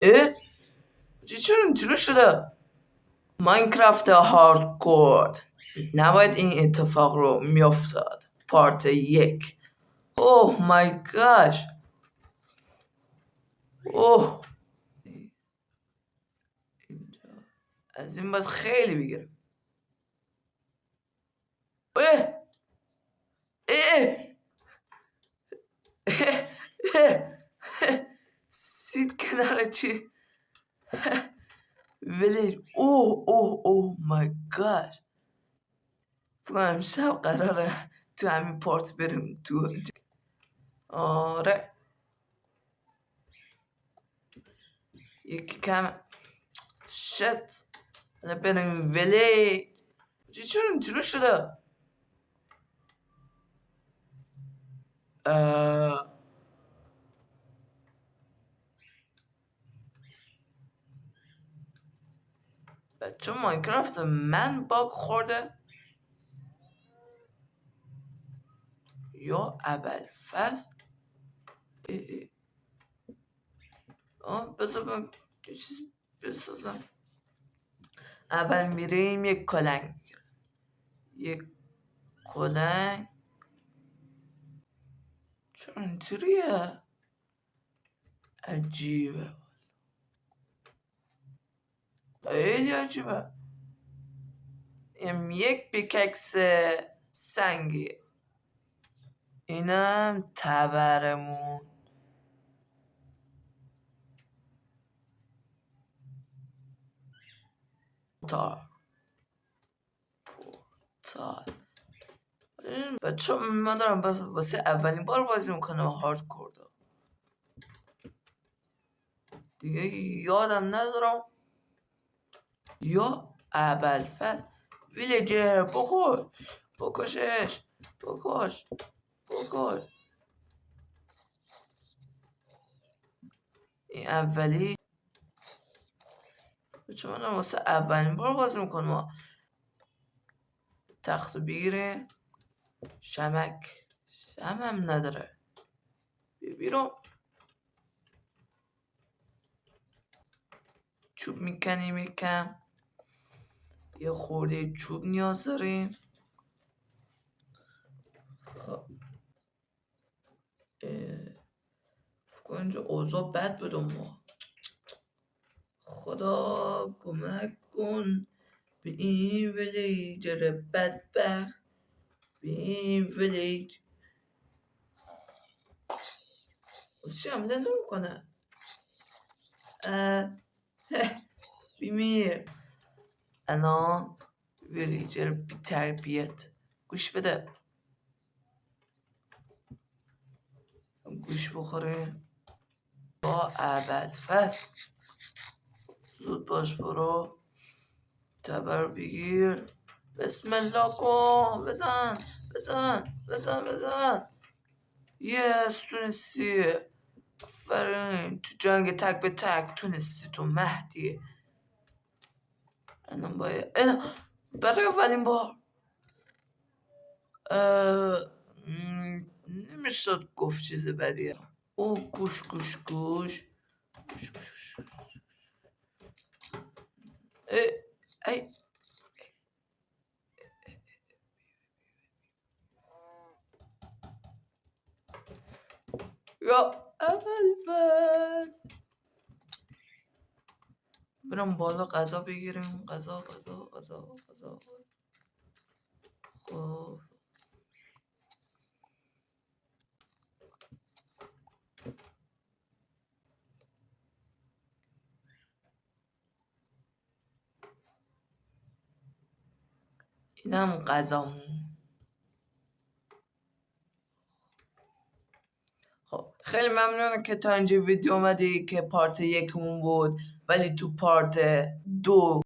اه؟ چرا اینطوری شده؟ ماینکرافت هاردکور نباید این اتفاق رو میافتاد. پارت 1. اوه مای گاش. اوه اینجا از این باید خیلی بگیرم. اه اه اه اه سید کنار چی؟ ولی اوه مای گاش. فکر کنم امشب قراره تو همین پارت بریم تو. آره یکی کم. شت حالا بریم ولی چرا اینطوری شده؟ اه، بچه ماینکرافت من باگ خورده یا ابوالفضل. بذار یه چیز بسازم. اول میریم یک کلنگ. یک کلنگ چون اینطوریه عجیبه. خیلی عجیبه. این یک پیککس سنگی. اینم تبرمون. تا بچه من دارم واسه اولین بار بازی میکنم هاردکور دیگه یادم ندارم. یا ابوالفضل ویلیجر بکشش بکش. این اولی. بچه من دارم واسه اولین بار بازی میکنم. تخت بگیره. شمم نداره. بیرون. چوب میکنیم یکم. یه خورده چوب نیاز داریم. خب اینجا اوضاع بد بود ما. خدا کمک کن به این ویلیجر بدبخت. به این ویلیج چی حمله نمیکنه. بیمیر الان ویلیجر بی تربیت. گوش بده. گوش بخوره با ابوالفضل. زود باش برو. تبر بگیر. بسم الله کن. بزن. یس تونستی. آفرین تو جنگ تک به تک تونستی تو مهدی. الان باید برای اولین بار نمیشد گفت چیز بدیه. او گوش. ای یا ابوالفضل. برم بالا غذا بگیریم. غذا. خب اینم غذامون. خب خیلی ممنونم که تا اینجا ویدیو اومدی که پارت 1 بود ولی تو پارت 2